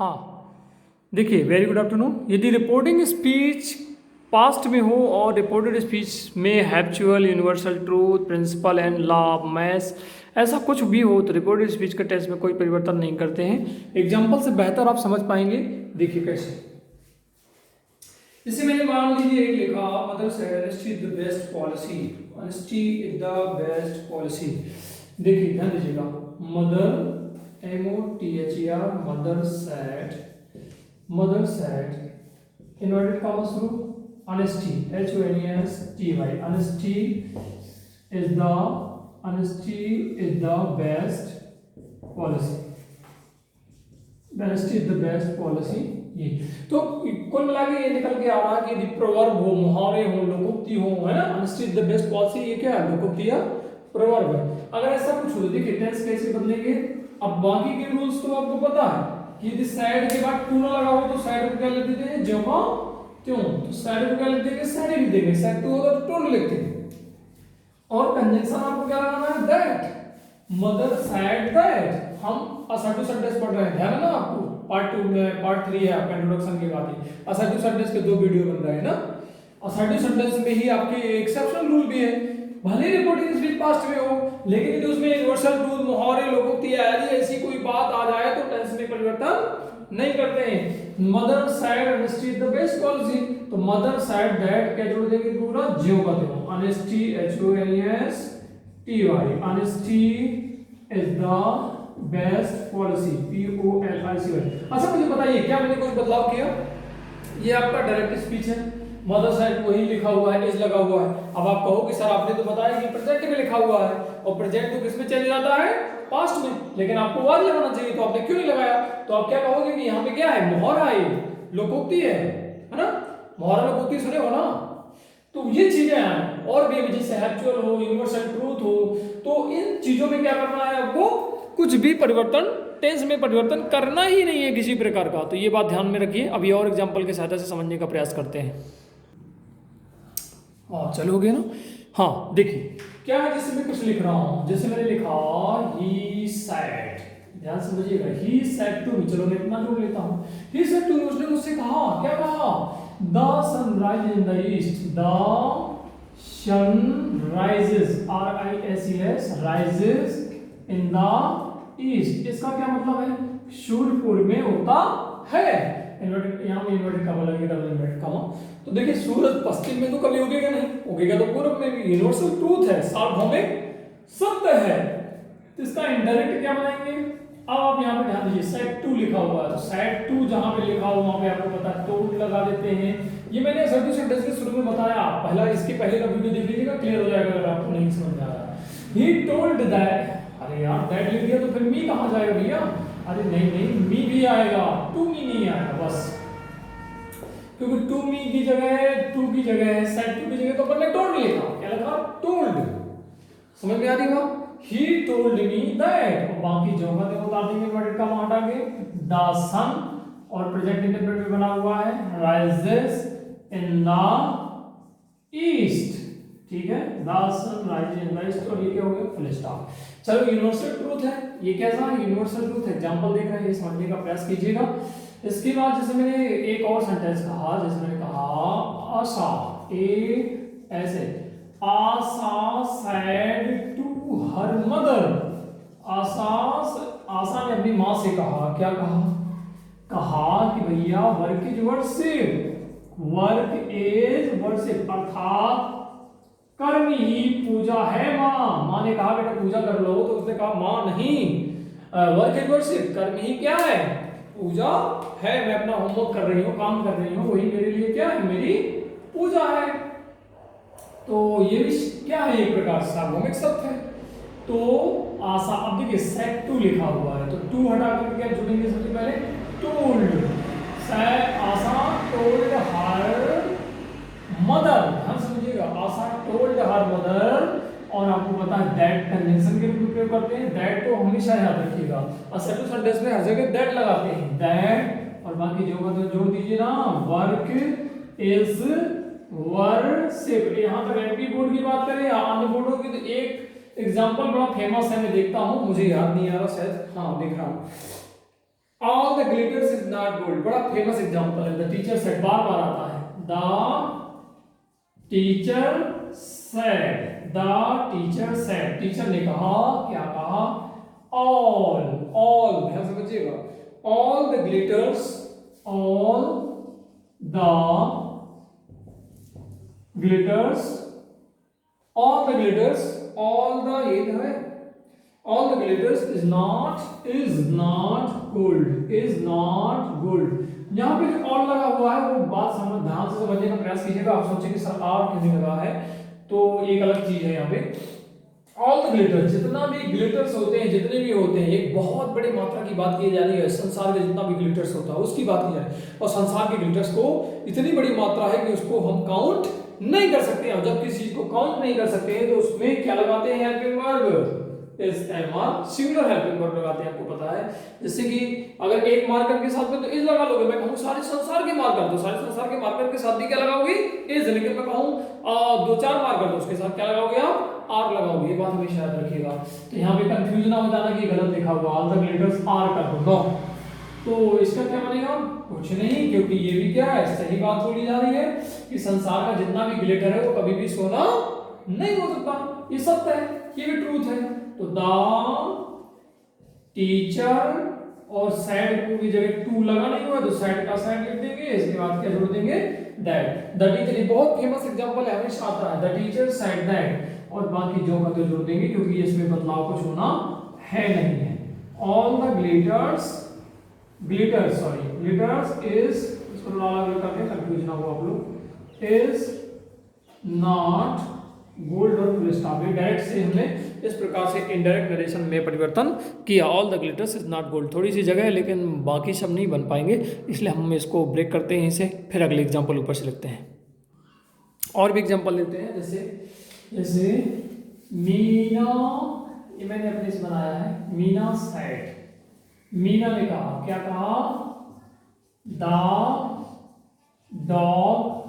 हाँ, देखिए, very good afternoon. यदि रिपोर्टिंग स्पीच पास्ट में हो और रिपोर्टेड स्पीच में habitual, universal truth, principle and law, maths, ऐसा कुछ भी हो तो रिपोर्टेड स्पीच के टेस्ट में कोई परिवर्तन नहीं करते हैं। एग्जाम्पल से बेहतर आप समझ पाएंगे। देखिए कैसे, जैसे मैंने मान लीजिए एक लिखा, mother said honesty is the best policy. Honesty is the best policy. देखिए ध्यान दीजिएगा, mother MOTHER, mother said inverted comma शुरू, honesty HONESTY, honesty is the best policy, honesty is the best policy। ये तो कुल मिला के ये निकल के आ रहा है कि यदि प्रोवर्ब हो, मुहावरे हो, लोकोक्ति हो, है ना, honesty is the best policy, ये क्या है, लोकोक्ति या प्रोवर्ब है। अगर ऐसा कुछ हो, देखिए टेंस कैसे बदलेंगे। अब बाकी के रूल्स तो आपको पता है कि यदि साइड के बाद टू ना लगा हो तो साइड को क्या लिख देते हैं, ज्यों का त्यों। तो साइड को क्या लिख देंगे, साइड लिख देंगे। साइड टू होगा तो टू लिखते हैं। और कंजंक्शन आपको क्या लगाना है, दैट। Mother said that. हम असर्टिव सेंटेंस पढ़ रहे हैं, ध्यान है ना आपको। पार्ट 2 में, पार्ट 3 है आपका इंट्रोडक्शन के बाद ही असर्टिव सेंटेंस के 2 वीडियो बन रहे हैं ना। असर्टिव सेंटेंस में ही आपके एक्सेप्शनल रूल भी है। भले ही रिपोर्टिंग स्पीच पास्ट में हो, लेकिन यदि उसमें यूनिवर्सल ट्रूथ, मुहावरे, लोकोक्ति आदि ऐसी कोई बात आ जाए तो टेंस में परिवर्तन नहीं करते हैं। Mother said honesty is the best policy, तो मदर सेड दैट क्या जोड़ देंगे, पूरा ज्यों का त्यों। Honesty HONESTY, honesty is the best policy POLICY। अच्छा मुझे बताइए, क्या मैंने कुछ बदलाव किया? ये आपका डायरेक्ट स्पीच है, मदर साइड वही लिखा हुआ है, इज लगा हुआ है। अब आप कहो कि सर आपने तो बताया कि प्रेजेंट में लिखा हुआ है, और प्रेजेंट तो किसमें चले जाता है, पास्ट में, लेकिन आपको वाज लगाना चाहिए, तो आपने क्यों नहीं लगाया? तो आप क्या कहोगे कि यहाँ पे क्या है, मुहावरा है, लोकोक्ति है ना। मुहावरा लोकोक्ति सुने हो ना। तो ये चीजें हैं, और भी जैसे हैप्चुअल हो, यूनिवर्सल ट्रूथ हो, तो इन चीजों में क्या करना है आपको, कुछ भी परिवर्तन, टेंस में परिवर्तन करना ही नहीं है किसी प्रकार का। तो ये बात ध्यान में रखिए। अभी और एग्जांपल की सहायता से समझने का प्रयास करते हैं। चलोगे ना। हाँ देखिए क्या है, जैसे मैं कुछ लिख रहा हूं, जैसे मैंने लिखा ही सेड, ध्यान समझिएगा, ही सेड टू मी, चलो मैं इतना जोड़ लेता हूं। ही सेड टू मी, उसने मुझसे कहा, क्या कहा, the sun rise in the east, the sun rises RISES rises in the east. इसका क्या मतलब है, सूर्य पूर्व में होता है। इन्वर्टेड, यहाँ में इन्वर्टेड कॉमा लगेगा, डबल इन्वर्टेड कॉमा। तो देखिए सूरज पश्चिम में तो कभी उगेगा नहीं, उगेगा तो पूर्व में भी। यूनिवर्सल ट्रूथ है, सार्वभौमिक सत्य है। तो इसका इनडायरेक्ट क्या बनाएंगे? अब आप यहाँ पे ध्यान दीजिए, साइड 2 लिखा हुआ है, तो साइड 2 जहाँ पे लिखा हुआ वहाँ पे आपको पता है टोल्ड लगा देते हैं। ये मैंने असर्टिव सेंटेंस के शुरू में बताया, पहला इसके पहले का वीडियो देख लीजिएगा, क्लियर हो जाएगा अगर आपको नहीं समझ में आ रहा। ही टोल्ड दैट, अरे यार दैट लिख दिया तो फिर मी कहाँ जाएगा भैया? अरे नहीं, मी भी आएगा, टू मी नहीं आएगा बस, क्योंकि टू मी की जगह है, टू की जगह है, साइड टू की जगह तो अपन ने टोल्ड लिखा। क्या लिखा? टोल्ड। समझ में आ रही बात? ही टोल्ड मी दैट, और बाकी जो का देखो बता देंगे, इन्वर्टेड कॉमा हटा के, द सन, और प्रेजेंट इंडेफिनिट में बना हुआ है, राइजेस इन द ईस्ट। ठीक है, the sun rises in the east, और ये क्या हो गया, फुल स्टॉप। चलो यूनिवर्सल ट्रूथ है, ये कैसा है, यूनिवर्सल ट्रूथ है। एग्जांपल देख रहे हैं, समझने का प्रयास कीजिएगा। इसके बाद जैसे मैंने एक और सेंटेंस कहा, जैसे मैंने कहा आशा, ऐसे आशा सेड टू हर मदर। आशा ने अपनी माँ से कहा, क्या कहा कि भैया वर्क इज वर्शिप, अर्थात कर्म ही पूजा है। माँ ने कहा बेटा पूजा कर लो, तो उसने कहा माँ नहीं, वर्क इज वर्शिप, कर्म ही क्या है, पूजा है। मैं अपना होमवर्क कर रही हूँ, काम कर रही हूँ, वही मेरे लिए क्या है, मेरी पूजा है। तो ये भी क्या है, एक प्रकार से सार्वभौमिक सत्य है। तो आशा, अब देखिए सेड 2 लिखा हुआ है, तो 2 हटा कर क्या जोड़ेंगे, सबसे पहले टोल्ड। आशा टोल्ड हर मदर, ध्यान समझिएगा, आशा टोल्ड हर मदर। और आपको पता है दैट कंजंक्शन के रूप में प्रयोग करते हैं, दैट तो हमेशा याद रखिएगा, असर्टिव सेंटेंस में हर जगह दैट लगाते हैं, दैट, और बाकी जो का तो जोड़ दीजिए ना, वर्क इज वर्शिप। यहाँ तक एमपी बोर्ड की बात करें या अन्य बोर्डों की, तो एक एग्जांपल बड़ा फेमस है, मैं देखता हूँ, मुझे याद नहीं आ रहा शायद, हाँ देख रहा हूँ। All the glitters is not gold, बड़ा फेमस एग्जांपल है। द टीचर सेड, बार बार आता है। The teacher said, the teacher said, teacher ने कहा, क्या कहा? ऑल, ऑल, ध्यान समझिएगा, all the glitters, all the glitters, all the glitters, all the, ये है, all the glitters is not gold, is not gold। यहाँ पे जो all लगा हुआ है वो बात समझ, ध्यान से समझने का प्रयास कीजिएगा। आप सोचें कि सर R क्यों नहीं लगा है, तो एक अलग चीज है यहाँ पे। ऑल द ग्लिटर्स, जितना भी ग्लिटर्स होते हैं, जितने भी होते हैं, एक बहुत बड़ी मात्रा की बात की जा रही है। संसार में जितना भी ग्लिटर्स होता है उसकी बात की जा रही है, और संसार के ग्लिटर्स को इतनी बड़ी मात्रा है कि उसको हम काउंट नहीं कर सकते हैं। जब किसी चीज को काउंट नहीं कर सकते हैं तो उसमें क्या लगाते हैं? हेल्पिंग वर्ब, इस एमआर सिंगुलर हेल्पिंग वर्ब लगाते हैं, आपको पता है। जैसे कि अगर एक मार्कर के साथ में तो इज लगा लोगे, मैं कहूं सारे संसार के मार्कर, तो सारे संसार के मार्कर के साथ भी क्या लगाओगे? इज। लेकिन मैं कहूं दो चार मार्कर, तो उसके साथ क्या लगाओगे आप? आर लगाओगे। ये बात हमेशा याद रखिएगा। तो यहाँ पे कंफ्यूज ना हो जाना कि गलत लिखा हुआ, ऑल द ग्लिटर्स आर कर दो, तो इसका क्या बनेगा? कुछ नहीं, क्योंकि ये भी क्या है? सही बात बोली जा रही है कि संसार का जितना भी ग्लिटर है वो कभी भी सोना नहीं हो सकता। ये सत्य है, ये भी ट्रूथ है। तो द टीचर, और सैड को की जगह टू लगा नहीं हुआ तो सैड का सैड लिख देंगे, इसके बाद क्या जोड़ देंगे? दैट। द टीचर, बहुत फेमस एग्जांपल है, हमेशा आता है। द टीचर सेड दैट, और बाकी जो का तो जोड़ देंगे, क्योंकि इसमें बदलाव कुछ होना है नहीं है। All the glitters, glitters, sorry, glitters is, इसको अलग करके कंफ्यूज ना हो आप लोग, इज नॉट गोल्ड और फुल स्टॉप। डायरेक्ट से हमने इस प्रकार से इनडायरेक्ट नरेशन में परिवर्तन किया। All the glitters is not gold, थोड़ी सी जगह है लेकिन बाकी सब नहीं बन पाएंगे, इसलिए हम इसको ब्रेक करते हैं इसे, फिर अगले एग्जाम्पल ऊपर से लिखते हैं। और भी एग्जाम्पल लेते हैं, जैसे मीना, ये मैंने अपने से बनाया है। मीना सेड, मीना ने कहा, क्या कहा? द डॉग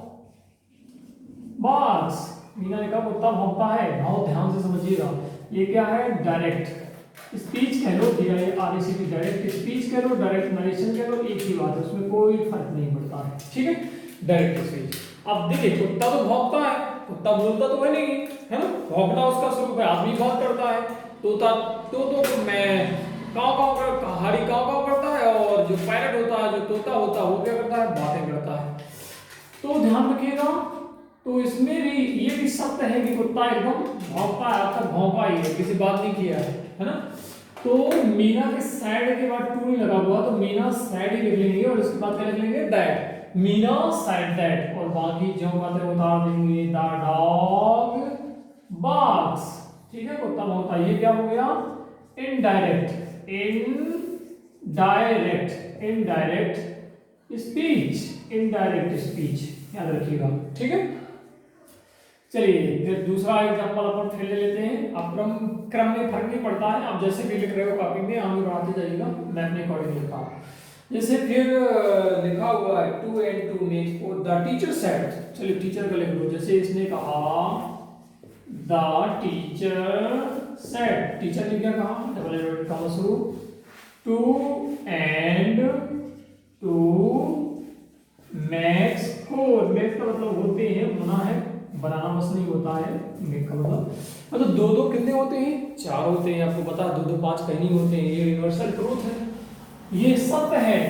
बार्क्स, मीना ने कहा कुत्ता भौंकता है। बहुत ध्यान से समझिएगा, ये क्या है? डायरेक्ट स्पीच कह लो, DIRECT, डायरेक्ट स्पीच कह लो, डायरेक्ट नरेशन कह लो, एक ही बात है, उसमें कोई फर्क नहीं पड़ता है, ठीक है? Direct speech. अब देखिए, कुत्ता तो भौंकता है, कुत्ता बोलता तो है नहीं, है ना? भौंकना उसका स्वरूप है, आदमी बात करता है। तोता तो मैं काव काव कर, हारी काव काव करता है, और जो पैरट होता है, जो तोता होता है, वो क्या करता है? बातें करता है। तो ध्यान रखिएगा, तो इसमें भी ये भी सत्य है कि कुत्ता एकदम भौंकता है, अब तक भौंका ही है, किसी बात नहीं किया है ना? तो मीना के सैड के बाद टू नहीं लगा हुआ, तो मीना सैड ही लिख लेंगे, और इसके बाद क्या लिख लेंगे? दैट। मीना सैड दैट, और बाकी जो बातें बता देंगे। द डॉग बार्क्स, ठीक है? कुत्ता भौंकता है। ये क्या हो गया? Indirect, indirect speech, indirect speech, याद रखिएगा, ठीक है? चलिए फिर दूसरा एग्जांपल अपन फिर ले लेते हैं। अब क्रम में फर्क नहीं पड़ता है, आप जैसे भी लिख रहे हो कॉपी में आगे बढ़ाते जाइएगा, मैं अपने अकॉर्डिंग लिखा हूं। जैसे फिर लिखा हुआ है 2 and 2 नेक्स्ट को द टीचर सेड, चलिए टीचर का लिख लो। जैसे इसने कहा द टीचर सेड, टीचर ने क्या कहा? डबल इन्वर्टेड कॉमा शुरू, 2 and 2 मैक्स 4, मैक्स का मतलब होते हैं, होना है, बनाना बस नहीं होता है। मेक का मतलब दो दो कितने होते हैं? 4 होते हैं, आपको पता है। 2 2 5 कहीं नहीं होते हैं, ये यूनिवर्सल ट्रूथ है, ये सत्य है।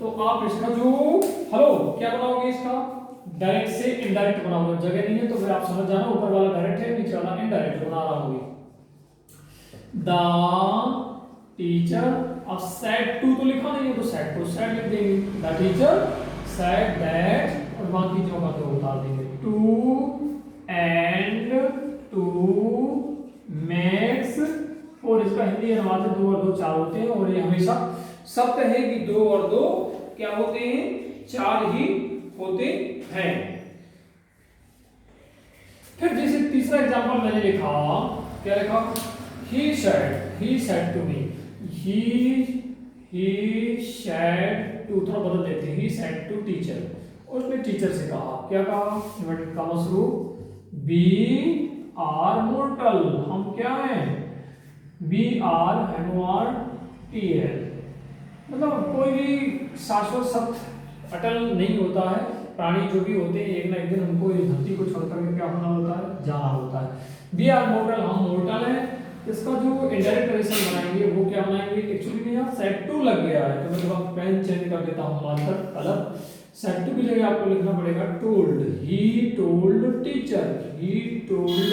तो आप इसका जो हेलो क्या बनाओगे? इसका डायरेक्ट से इनडायरेक्ट बनाओगे, जगह नहीं है तो फिर आप समझ जाना, ऊपर वाला डायरेक्ट है, नीचे वाला इनडायरेक्ट बना रहा होगी। द टीचर, अब सेड टू तो लिखा नहीं है तो सेड टू सेड लिख देंगे। द टीचर सेड दैट, और बाकी जो बातें उतार देंगे। 2 and 2 मैक्स 4, इसका हिंदी अनुवाद है 2 और 2 4 होते हैं, और ये हमेशा सत्य है कि 2 और 2 क्या होते हैं? 4 ही होते हैं। फिर जैसे तीसरा एग्जांपल मैंने लिखा, क्या लिखा? he said to me, he said to, थोड़ा बदल देते हैं, he said to teacher, उसने टीचर से कहा, क्या कहा? इन्वर्टेड कॉमा शुरू, we are mortal, हम क्या हैं? we are MORTAL, मतलब कोई भी शाश्वत सत्य अटल नहीं होता है, प्राणी जो भी होते हैं एक ना एक दिन उनको इस धरती को छोड़कर के क्या होना होता है, जाना होता है। वी आर मोर्टल, हम मोर्टल हैं। इसका जो इनडायरेक्ट रिलेशन बनाएंगे वो क्या बनाएंगे, एक्चुअली में यहाँ सेट टू लग गया है तो मैं थोड़ा पेन चेंज कर देता हूँ, मार्कर कलर। सेट टू की जगह आपको लिखना पड़ेगा told, he told teacher, he told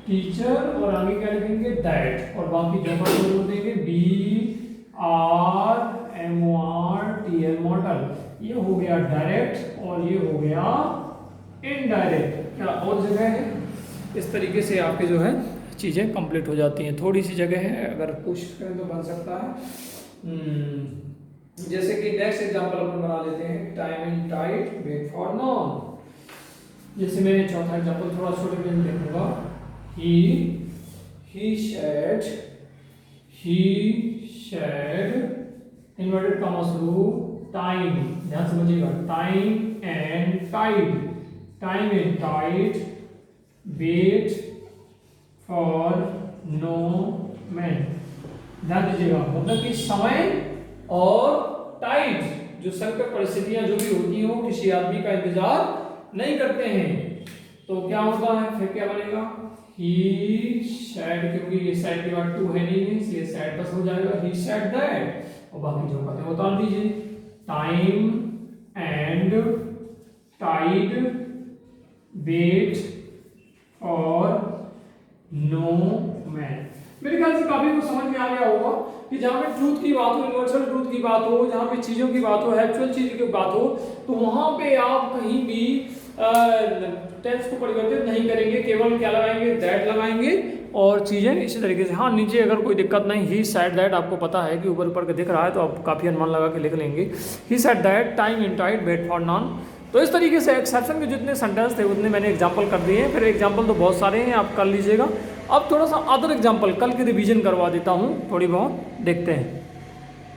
teacher, और आगे क्या लिखेंगे दैट, और बाकी जमा जोड़ देंगे B R M O R T L model. ये हो गया डायरेक्ट और ये हो गया इनडायरेक्ट। क्या और जगह है, इस तरीके से आपके जो है चीज़ें कंप्लीट हो जाती हैं। थोड़ी सी जगह है, अगर कोशिश करें तो बन सकता है। जैसे कि नेक्स्ट एग्जांपल अपन बना लेते हैं, time in tide wait for none. जैसे मैंने चौथा एग्जांपल थोड़ा छोटे में लिखूंगा, he said इन्वर्टेड कॉमा शुरू, टाइम, ध्यान समझिएगा, time and tide wait for no man. ध्यान दीजिएगा, मतलब कि समय और टाइड जो संकट परिस्थितियां जो भी होती हो किसी आदमी का इंतजार नहीं करते हैं। तो क्या होता है, फिर क्या बनेगा, ही सैड, क्योंकि ये सैड के बाद टू है नहीं इसलिए सैड बस हो जाएगा, ही सैड दैट, और बाकी जो कहते हैं उतार दीजिए। टाइम एंड टाइड वेट और नो मैन। मेरे ख्याल से काफी कुछ समझ में आ गया होगा कि जहाँ पे ट्रूथ की बात हो, यूनिवर्सल ट्रूथ की बात हो, जहाँ पे चीजों की बात हो, एक्चुअल चीज की बात हो, तो वहां पे आप कहीं भी टेंस को परिवर्तित नहीं करेंगे, केवल क्या लगाएंगे, दैट लगाएंगे और चीजें इसी तरीके से। हाँ, नीचे अगर कोई दिक्कत नहीं, ही सेड दैट आपको पता है कि ऊपर ऊपर के दिख रहा है तो आप काफी अनुमान लगा के लिख लेंगे, he said that time in tide wait for none. तो इस तरीके से एक्सेप्शन के जितने सेंटेंस थे उतने मैंने एग्जाम्पल कर दिए हैं। फिर एग्जाम्पल तो बहुत सारे हैं, आप कर लीजिएगा। अब थोड़ा सा अदर एग्जाम्पल कल की रिवीजन करवा देता हूँ, थोड़ी बहुत देखते हैं।